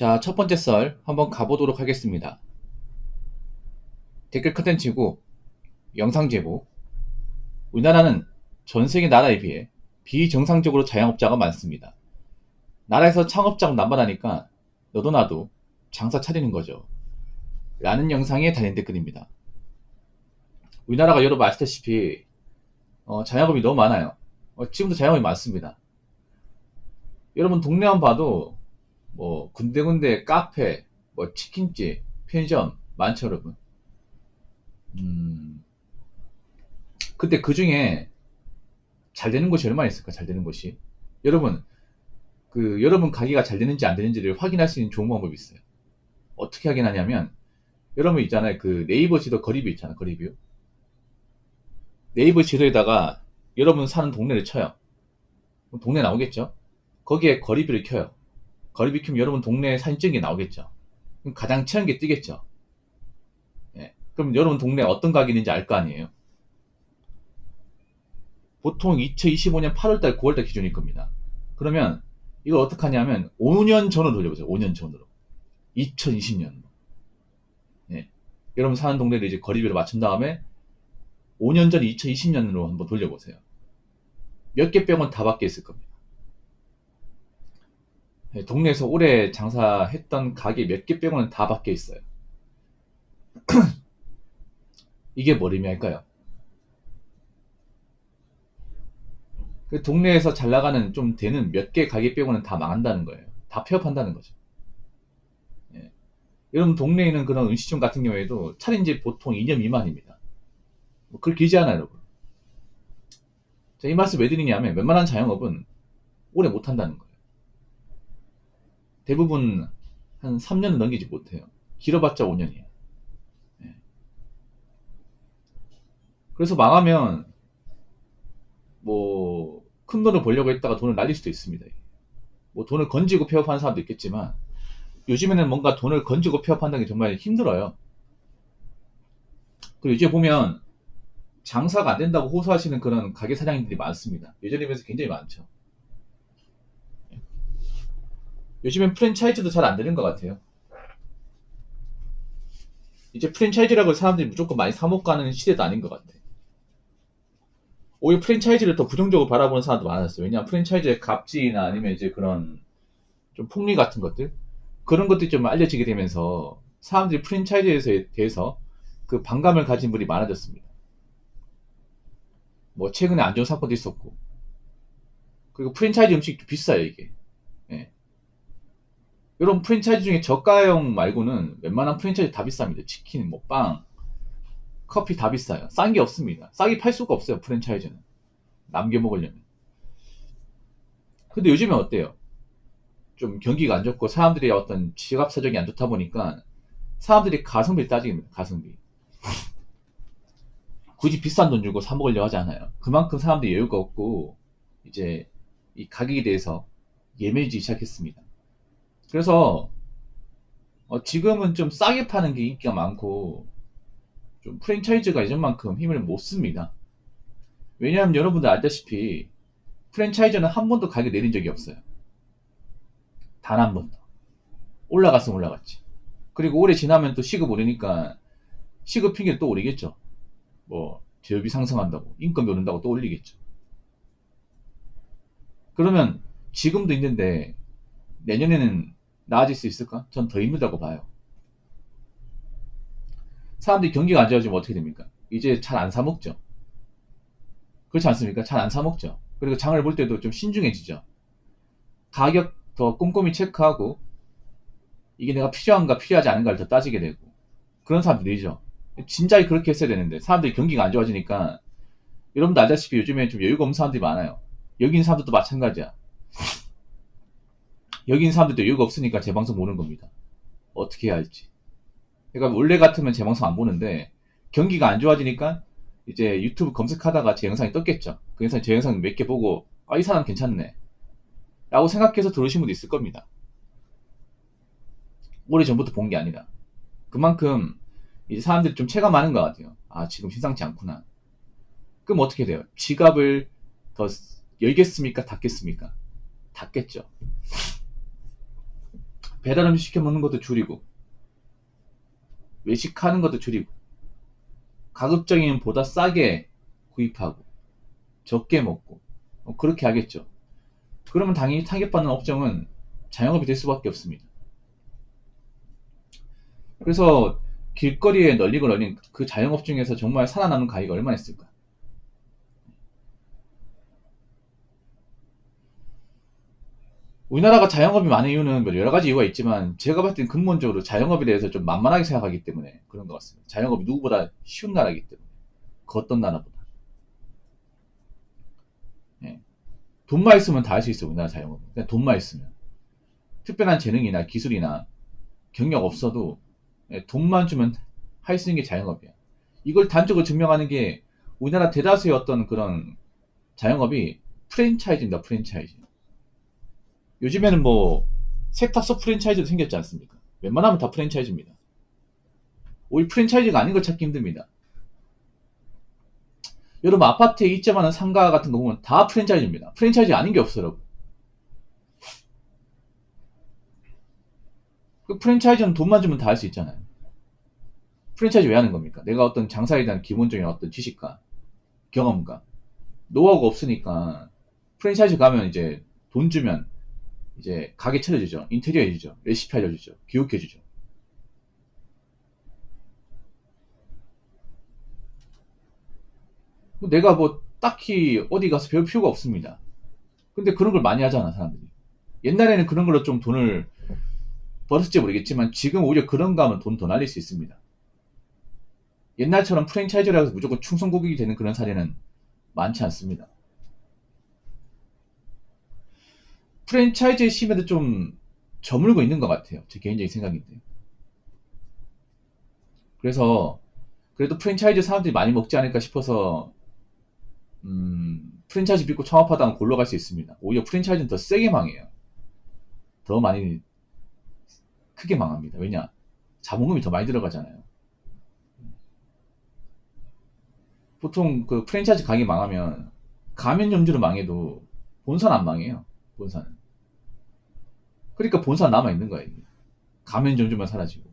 자, 첫 번째 썰 한번 가보도록 하겠습니다. 댓글 컨텐츠고 영상 제보. 우리나라는 전 세계 나라에 비해 비정상적으로 자영업자가 많습니다. 나라에서 창업자가 남발하니까 너도 나도 장사 차리는 거죠. 라는 영상에 달린 댓글입니다. 우리나라가 여러분 아시다시피 자영업이 너무 많아요. 지금도 자영업이 많습니다. 여러분 동네만 봐도 뭐 군데군데 카페, 뭐 치킨집, 편의점 많죠 여러분. 근데 그 중에 잘 되는 곳이 얼마나 있을까? 잘 되는 곳이. 여러분, 여러분 가게가 잘 되는지 안 되는지를 확인할 수 있는 좋은 방법이 있어요. 어떻게 확인하냐면, 여러분 있잖아요. 그 네이버 지도 거리뷰 있잖아요. 거리뷰. 네이버 지도에다가 여러분 사는 동네를 쳐요. 그럼 동네 나오겠죠? 거기에 거리뷰를 켜요. 거리뷰 켜면 여러분 동네 사진 찍은 게 나오겠죠? 그럼 가장 최근 게 뜨겠죠? 예. 그럼 여러분 동네 어떤 가게 있는지 알 거 아니에요? 보통 2025년 8월달, 9월달 기준일 겁니다. 그러면 이걸 어떻게 하냐면 5년 전으로 돌려보세요. 5년 전으로. 2020년으로. 예. 여러분 사는 동네를 이제 거리비로 맞춘 다음에 5년 전 2020년으로 한번 돌려보세요. 몇 개 빼고는 다 바뀌어 있을 겁니다. 예, 동네에서 오래 장사했던 가게 몇 개 빼고는 다 바뀌어 있어요. 이게 뭘 의미할까요? 그 동네에서 잘 나가는 좀 되는 몇 개 가게 빼고는 다 망한다는 거예요. 다 폐업한다는 거죠. 예. 여러분 동네에 있는 그런 음식점 같은 경우에도 차린 지 보통 2년 미만입니다. 뭐 그걸 길지 않아요, 여러분. 자, 이 말씀 왜 드리냐면 웬만한 자영업은 오래 못 한다는 거예요. 대부분 한 3년은 넘기지 못해요. 길어봤자 5년이에요. 그래서 망하면 뭐 큰 돈을 벌려고 했다가 돈을 날릴 수도 있습니다. 뭐 돈을 건지고 폐업하는 사람도 있겠지만 요즘에는 뭔가 돈을 건지고 폐업한다는 게 정말 힘들어요. 그리고 이제 보면 장사가 안 된다고 호소하시는 그런 가게 사장님들이 많습니다. 예전에 비해서 굉장히 많죠. 요즘엔 프랜차이즈도 잘 안 되는 것 같아요. 이제 프랜차이즈라고 사람들이 무조건 많이 사먹가는 시대도 아닌 것 같아. 오히려 프랜차이즈를 더 부정적으로 바라보는 사람도 많았어요. 왜냐하면 프랜차이즈의 갑질이나 아니면 이제 그런 좀 폭리 같은 것들 그런 것들이 좀 알려지게 되면서 사람들이 프랜차이즈에 대해서 그 반감을 가진 분이 많아졌습니다. 뭐 최근에 안 좋은 사건도 있었고 그리고 프랜차이즈 음식도 비싸요 이게. 예. 이런 프랜차이즈 중에 저가형 말고는 웬만한 프랜차이즈 다 비쌉니다. 치킨, 뭐 빵, 커피 다 비싸요. 싼 게 없습니다. 싸게 팔 수가 없어요 프랜차이즈는. 남겨 먹으려면. 근데 요즘엔 어때요? 좀 경기가 안 좋고 사람들이 어떤 지갑 사정이 안 좋다 보니까 사람들이 가성비를 따지게 가성비. 굳이 비싼 돈 주고 사 먹으려고 하지 않아요. 그만큼 사람들이 여유가 없고 이제 이 가격에 대해서 예민해지기 시작했습니다. 그래서 지금은 좀 싸게 파는 게 인기가 많고 좀 프랜차이즈가 예전만큼 힘을 못 씁니다. 왜냐하면 여러분들 알다시피 프랜차이즈는 한 번도 가격 내린 적이 없어요. 단 한 번도. 올라갔으면 올라갔지. 그리고 오래 지나면 또 시급 오르니까 시급 핑계를 또 오르겠죠. 뭐 재료비 상승한다고 인건비 오른다고 또 올리겠죠. 그러면 지금도 있는데 내년에는 나아질 수 있을까? 전 더 힘들다고 봐요. 사람들이 경기가 안 좋아지면 어떻게 됩니까? 이제 잘 안 사 먹죠. 그렇지 않습니까? 잘 안 사 먹죠. 그리고 장을 볼 때도 좀 신중해지죠. 가격 더 꼼꼼히 체크하고 이게 내가 필요한가 필요하지 않은가를 더 따지게 되고 그런 사람들이죠. 진작에 그렇게 했어야 되는데 사람들이 경기가 안 좋아지니까 여러분도 알다시피 요즘에 좀 여유가 없는 사람들이 많아요. 여기 있는 사람들도 마찬가지야. 여기 있는 사람들도 여유가 없으니까 제 방송 보는 겁니다. 어떻게 해야 할지. 그러니까 원래 같으면 제 방송 안 보는데 경기가 안 좋아지니까 이제 유튜브 검색하다가 제 영상이 떴겠죠. 그 영상 제 영상 몇 개 보고 이 사람 괜찮네 라고 생각해서 들으신 분도 있을 겁니다. 오래 전부터 본 게 아니라 그만큼 이제 사람들이 좀 체감하는 것 같아요. 지금 심상치 않구나. 그럼 어떻게 돼요? 지갑을 더 열겠습니까? 닫겠습니까? 닫겠죠. 배달 음식 시켜 먹는 것도 줄이고, 외식하는 것도 줄이고, 가급적이면 보다 싸게 구입하고, 적게 먹고, 그렇게 하겠죠. 그러면 당연히 타격받는 업종은 자영업이 될 수밖에 없습니다. 그래서 길거리에 널리고 널린 그 자영업 중에서 정말 살아남은 가게가 얼마나 있을까? 우리나라가 자영업이 많은 이유는 뭐 여러 가지 이유가 있지만 제가 봤을 땐 근본적으로 자영업에 대해서 좀 만만하게 생각하기 때문에 그런 것 같습니다. 자영업이 누구보다 쉬운 나라이기 때문에. 그 어떤 나라보다. 예. 돈만 있으면 다 할 수 있어, 우리나라 자영업은. 그냥 돈만 있으면. 특별한 재능이나 기술이나 경력 없어도 돈만 주면 할 수 있는 게 자영업이야. 이걸 단적으로 증명하는 게 우리나라 대다수의 어떤 그런 자영업이 프랜차이즈입니다. 프랜차이즈. 요즘에는 뭐 세탁소 프랜차이즈도 생겼지 않습니까? 웬만하면 다 프랜차이즈입니다. 오히려 프랜차이즈가 아닌 걸 찾기 힘듭니다. 여러분 아파트에 입점하는 상가 같은 거 보면 다 프랜차이즈입니다. 프랜차이즈 아닌 게 없어요. 그 프랜차이즈는 돈만 주면 다 할 수 있잖아요. 프랜차이즈 왜 하는 겁니까? 내가 어떤 장사에 대한 기본적인 어떤 지식과 경험과 노하우가 없으니까 프랜차이즈 가면 이제 돈 주면 이제 가게 차려주죠. 인테리어 해주죠. 레시피 알려주죠. 교육해주죠. 내가 뭐 딱히 어디 가서 배울 필요가 없습니다. 근데 그런 걸 많이 하잖아, 사람들이. 옛날에는 그런 걸로 좀 돈을 벌었을지 모르겠지만 지금 오히려 그런 거 하면 돈 더 날릴 수 있습니다. 옛날처럼 프랜차이즈라고 해서 무조건 충성고객이 되는 그런 사례는 많지 않습니다. 프랜차이즈의 심에도 좀 저물고 있는 것 같아요. 제 개인적인 생각인데. 그래서 그래도 프랜차이즈 사람들이 많이 먹지 않을까 싶어서 프랜차이즈 믿고 창업하다가 골로 갈 수 있습니다. 오히려 프랜차이즈는 더 세게 망해요. 더 많이 크게 망합니다. 왜냐? 자본금이 더 많이 들어가잖아요. 보통 그 프랜차이즈 가게 망하면 가맹점주로 망해도 본사는 안 망해요. 본사는. 그러니까 본사는 남아있는 거예요. 가맹점주만 사라지고.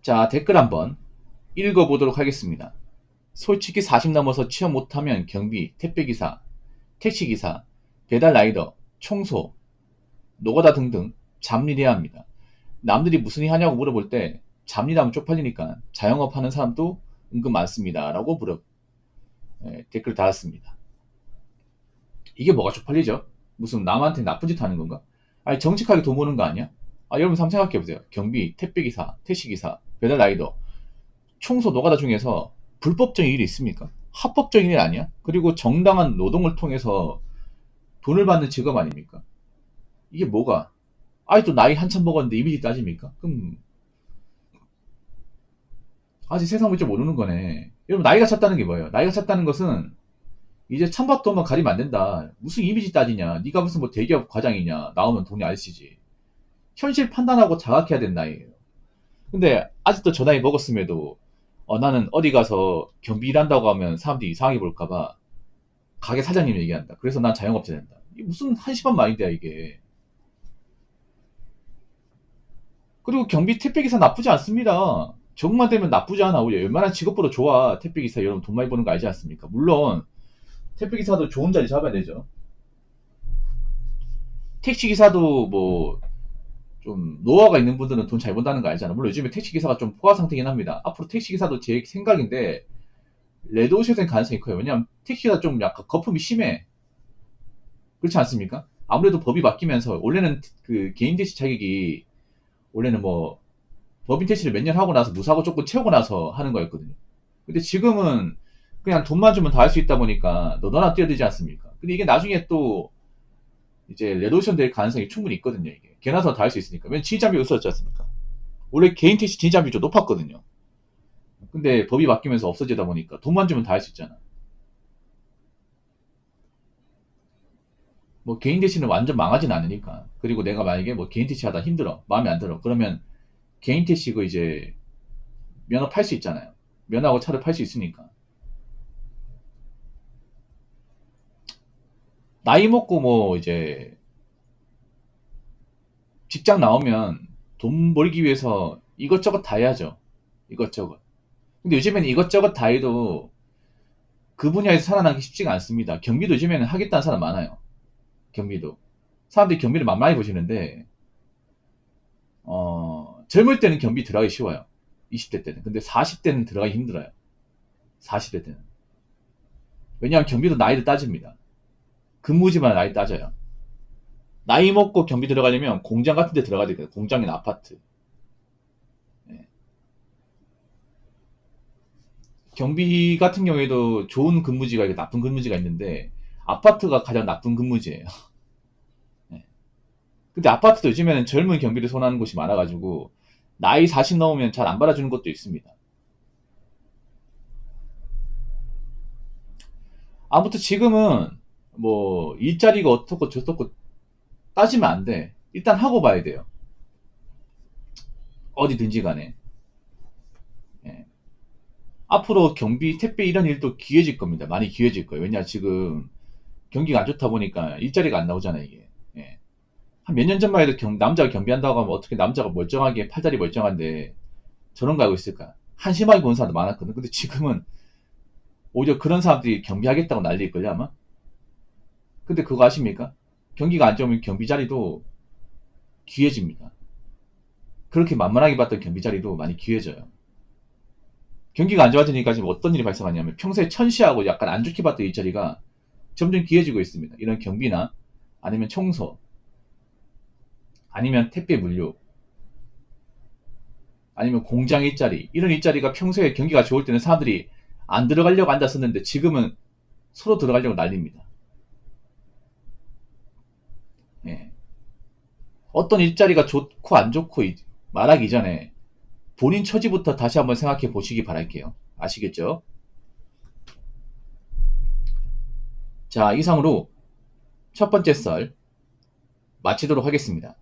자, 댓글 한번 읽어보도록 하겠습니다. 솔직히 40 넘어서 취업 못하면 경비, 택배기사, 택시기사, 배달라이더, 청소, 노가다 등등 잡일해야 합니다. 남들이 무슨 일 하냐고 물어볼 때 잡일하면 쪽팔리니까 자영업 하는 사람도 은근 많습니다. 라고 댓글 달았습니다. 이게 뭐가 쪽팔리죠? 무슨 남한테 나쁜 짓 하는 건가? 아니 정직하게 돈 버는 거 아니야? 여러분 한번 생각해보세요. 경비, 택배기사, 택시기사, 배달라이더, 청소, 노가다 중에서 불법적인 일이 있습니까? 합법적인 일 아니야? 그리고 정당한 노동을 통해서 돈을 받는 직업 아닙니까? 이게 뭐가? 아직도 나이 한참 먹었는데 이미지 따집니까? 그럼 아직 세상 물줄 모르는 거네. 여러분 나이가 찼다는 게 뭐예요? 나이가 찼다는 것은 이제 찬밥도만 가리면 안 된다. 무슨 이미지 따지냐? 네가 무슨 뭐 대기업 과장이냐? 나오면 돈이 알쓰지. 현실 판단하고 자각해야 된다 이에요. 근데 아직도 저 나이 먹었음에도 나는 어디 가서 경비 일한다고 하면 사람들이 이상하게 볼까봐 가게 사장님 얘기한다. 그래서 난 자영업자 된다. 이게 무슨 한심한 마인드야 이게. 그리고 경비 택배기사 나쁘지 않습니다. 정만 되면 나쁘지 않아. 오히려 웬만한 직업보다 좋아. 택배기사 여러분 돈 많이 버는 거 알지 않습니까? 물론 택배기사도 좋은 자리 잡아야 되죠. 택시기사도 뭐 좀 노하우가 있는 분들은 돈 잘 번다는 거 알잖아. 물론 요즘에 택시기사가 좀 포화 상태긴 합니다. 앞으로 택시기사도 제 생각인데 레드오션이 될 가능성이 커요. 왜냐면 택시가 좀 약간 거품이 심해. 그렇지 않습니까? 아무래도 법이 바뀌면서 원래는 그 개인 택시 자격이 원래는 뭐 법인 택시를 몇 년 하고 나서 무사고 조건 채우고 나서 하는 거였거든요. 근데 지금은 그냥 돈만 주면 다 할 수 있다 보니까 너나 뛰어들지 않습니까? 근데 이게 나중에 또 이제 레드오션 될 가능성이 충분히 있거든요. 이게 개나서 다 할 수 있으니까. 왜냐면 진입장벽이 없어졌지 않습니까? 원래 개인 택시 진입장벽이 좀 높았거든요. 근데 법이 바뀌면서 없어지다 보니까 돈만 주면 다 할 수 있잖아. 뭐 개인 택시는 완전 망하진 않으니까. 그리고 내가 만약에 뭐 개인 택시 하다 힘들어. 마음에 안 들어. 그러면 개인 택시 그 이제 면허 팔 수 있잖아요. 면허하고 차를 팔 수 있으니까. 나이 먹고 뭐 이제 직장 나오면 돈 벌기 위해서 이것저것 다 해야죠. 이것저것. 근데 요즘에는 이것저것 다 해도 그 분야에서 살아남기 쉽지가 않습니다. 경비도 요즘에는 하겠다는 사람 많아요. 경비도. 사람들이 경비를 만만히 보시는데, 젊을 때는 경비 들어가기 쉬워요. 20대 때는. 근데 40대는 들어가기 힘들어요. 40대 때는. 왜냐하면 경비도 나이를 따집니다. 근무지만 나이 따져요. 나이 먹고 경비 들어가려면 공장 같은 데 들어가야 되거든요. 공장이나 아파트. 예. 경비 같은 경우에도 좋은 근무지가 있고 나쁜 근무지가 있는데, 아파트가 가장 나쁜 근무지예요. 예. 근데 아파트도 요즘에는 젊은 경비를 선호하는 곳이 많아가지고, 나이 40 넘으면 잘 안 받아주는 것도 있습니다. 아무튼 지금은 뭐 일자리가 어떻고 저떻고 따지면 안 돼. 일단 하고 봐야 돼요. 어디든지 간에. 예. 앞으로 경비, 택배 이런 일도 기회질 겁니다. 많이 기회질 거예요. 왜냐 지금 경기가 안 좋다 보니까 일자리가 안 나오잖아요, 이게. 예. 한 몇 년 전만 해도 남자가 경비한다고 하면 어떻게 남자가 멀쩡하게 팔다리 멀쩡한데 저런 거 알고 있을까? 한심하게 보는 사람도 많았거든. 근데 지금은 오히려 그런 사람들이 경비하겠다고 난리일걸요, 아마? 근데 그거 아십니까? 경기가 안 좋으면 경비 자리도 귀해집니다. 그렇게 만만하게 봤던 경비 자리도 많이 귀해져요. 경기가 안 좋아지니까 지금 어떤 일이 발생하냐면 평소에 천시하고 약간 안 좋게 봤던 일자리가 점점 귀해지고 있습니다. 이런 경비나 아니면 청소, 아니면 택배 물류, 아니면 공장 일자리, 이런 일자리가 평소에 경기가 좋을 때는 사람들이 안 들어가려고 앉았었는데 지금은 서로 들어가려고 난립니다. 예. 어떤 일자리가 좋고 안 좋고 말하기 전에 본인 처지부터 다시 한번 생각해 보시기 바랄게요. 아시겠죠? 자, 이상으로 첫 번째 썰 마치도록 하겠습니다.